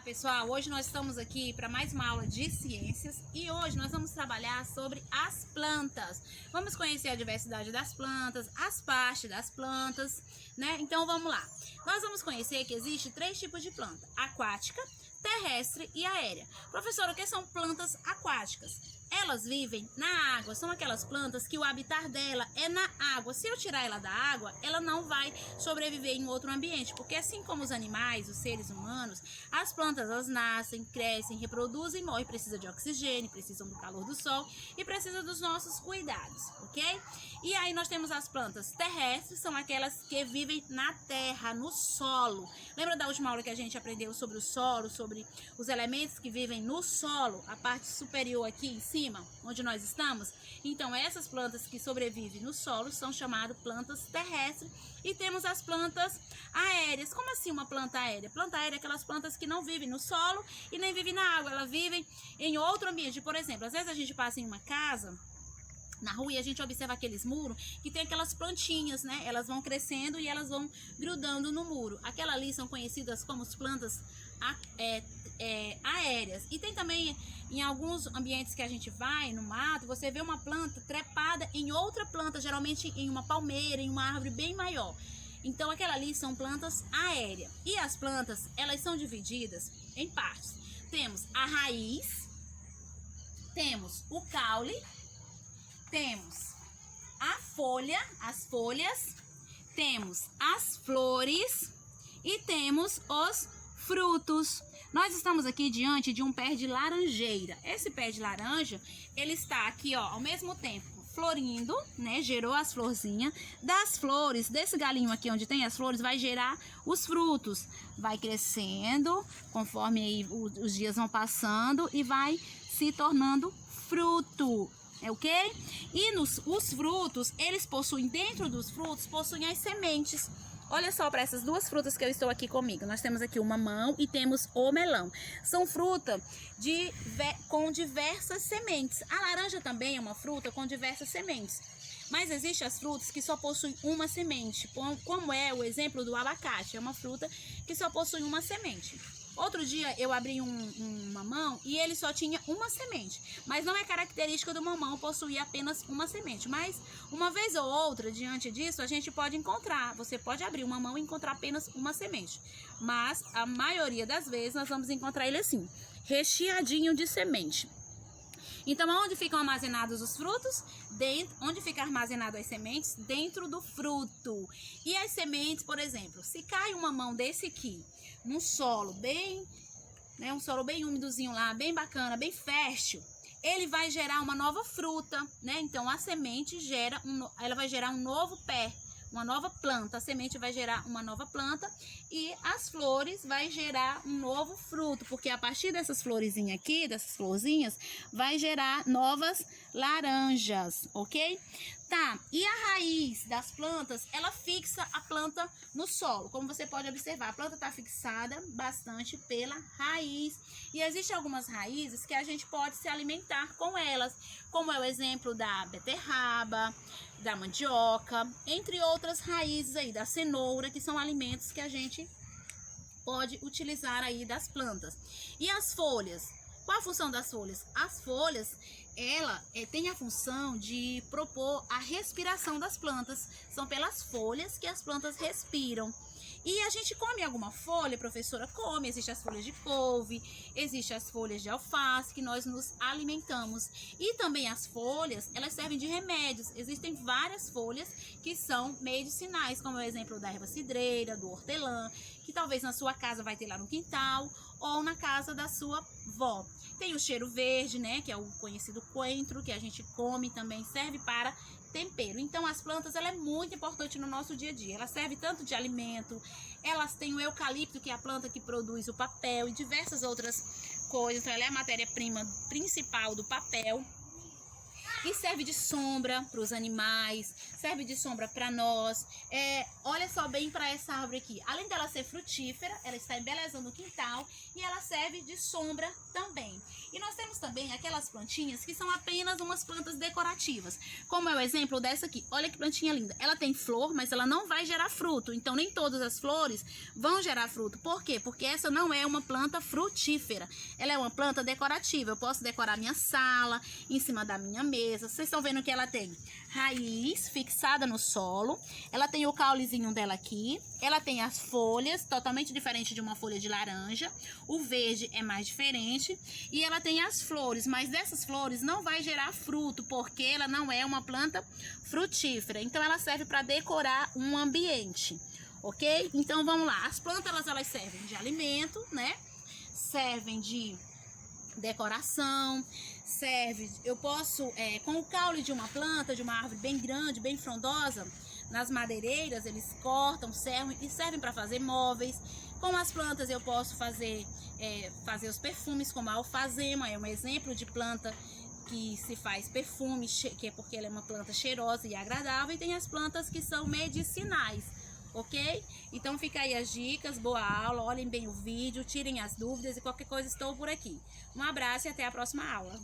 pessoal, hoje nós estamos aqui para mais uma aula de ciências e hoje nós vamos trabalhar sobre as plantas. Vamos conhecer a diversidade das plantas, as partes das plantas, né? Então vamos lá. Nós vamos conhecer que existe 3 tipos de planta: aquática, terrestre e aérea. Professora, o que são plantas aquáticas? Elas vivem na água, são aquelas plantas que o habitat dela é na água. Se eu tirar ela da água, ela não vai sobreviver em outro ambiente, porque assim como os animais, os seres humanos, as plantas elas nascem, crescem, reproduzem, morrem, precisam de oxigênio, precisam do calor do sol e precisam dos nossos cuidados, ok? E aí nós temos as plantas terrestres, são aquelas que vivem na terra, no solo. Lembra da última aula que a gente aprendeu sobre o solo, sobre os elementos que vivem no solo, a parte superior aqui em cima, onde nós estamos? Então essas plantas que sobrevivem no solo são chamadas plantas terrestres. E temos as plantas aéreas. Como assim uma planta aérea? Planta aérea é aquelas plantas que não vivem no solo e nem vivem na água, elas vivem em outro ambiente. Por exemplo, às vezes a gente passa em uma casa na rua e a gente observa aqueles muros que tem aquelas plantinhas, né? Elas vão crescendo e elas vão grudando no muro. Aquelas ali são conhecidas como as plantas aéreas. E tem também em alguns ambientes que a gente vai no mato, você vê uma planta trepada em outra planta, geralmente em uma palmeira, em uma árvore bem maior. Então aquela ali são plantas aéreas. E as plantas, elas são divididas em partes. Temos a raiz, temos o caule, temos a folha, as folhas, temos as flores e temos os frutos. Nós estamos aqui diante de um pé de laranjeira. Esse pé de laranja, ele está aqui, ó, ao mesmo tempo florindo, né? Gerou as florzinhas. Das flores, desse galinho aqui onde tem as flores, vai gerar os frutos. Vai crescendo conforme aí os dias vão passando e vai se tornando fruto. É ok? E os frutos, eles possuem, dentro dos frutos, possuem as sementes. Olha só para essas duas frutas que eu estou aqui comigo. Nós temos aqui o mamão e temos o melão. São frutas com diversas sementes. A laranja também é uma fruta com diversas sementes. Mas existem as frutas que só possuem uma semente, como é o exemplo do abacate. É uma fruta que só possui uma semente. Outro dia eu abri um mamão e ele só tinha uma semente. Mas não é característica do mamão possuir apenas uma semente. Mas uma vez ou outra, diante disso, a gente pode encontrar. Você pode abrir um mamão e encontrar apenas uma semente. Mas a maioria das vezes nós vamos encontrar ele assim, recheadinho de semente. Então, onde ficam armazenados os frutos? Onde ficam armazenadas as sementes? Dentro do fruto. E as sementes, por exemplo, se cai um mamão desse aqui, num solo bem, né, um solo bem úmidozinho lá, bem bacana, bem fértil, ele vai gerar uma nova fruta, né? Então, a semente ela vai gerar um novo pé, uma nova planta. A semente vai gerar uma nova planta e as flores vai gerar um novo fruto, porque a partir dessas florezinhas aqui, dessas florzinhas, vai gerar novas laranjas, ok? Tá, e a raiz das plantas, ela fixa a planta no solo. Como você pode observar, a planta está fixada bastante pela raiz. E existem algumas raízes que a gente pode se alimentar com elas, como é o exemplo da beterraba, da mandioca, entre outras raízes aí, da cenoura, que são alimentos que a gente pode utilizar aí das plantas. E as folhas? Qual a função das folhas? As folhas, ela tem a função de propor a respiração das plantas. São pelas folhas que as plantas respiram. E a gente come alguma folha, professora? Come. Existem as folhas de couve, existem as folhas de alface, que nós nos alimentamos. E também as folhas, elas servem de remédios. Existem várias folhas que são medicinais, como é o exemplo da erva cidreira, do hortelã, que talvez na sua casa vai ter lá no quintal, ou na casa da sua vó. Tem o cheiro verde, né, que é o conhecido coentro, que a gente come, também serve para tempero. Então as plantas, ela é muito importante no nosso dia a dia. Ela serve tanto de alimento, elas têm o eucalipto, que é a planta que produz o papel, e diversas outras coisas. Então ela é a matéria-prima principal do papel. E serve de sombra para os animais, serve de sombra para nós. Olha só bem para essa árvore aqui. Além dela ser frutífera, ela está embelezando o quintal e ela serve de sombra também. E nós temos também aquelas plantinhas que são apenas umas plantas decorativas, como é o exemplo dessa aqui. Olha que plantinha linda. Ela tem flor, mas ela não vai gerar fruto. Então nem todas as flores vão gerar fruto. Por quê? Porque essa não é uma planta frutífera. Ela é uma planta decorativa. Eu posso decorar minha sala, em cima da minha mesa. Vocês estão vendo que ela tem raiz fixada no solo. Ela tem o caulezinho dela aqui. Ela tem as folhas, totalmente diferente de uma folha de laranja. O verde é mais diferente. E ela tem as flores, mas dessas flores não vai gerar fruto, porque ela não é uma planta frutífera. Então ela serve para decorar um ambiente, ok? Então vamos lá. As plantas elas servem de alimento, né? Servem de decoração, eu posso, com o caule de uma planta, de uma árvore bem grande, bem frondosa, nas madeireiras eles cortam, servem e servem para fazer móveis. Com as plantas eu posso fazer os perfumes, como a alfazema, é um exemplo de planta que se faz perfume, que é porque ela é uma planta cheirosa e agradável, e tem as plantas que são medicinais. Ok? Então fica aí as dicas, boa aula, olhem bem o vídeo, tirem as dúvidas e qualquer coisa estou por aqui. Um abraço e até a próxima aula.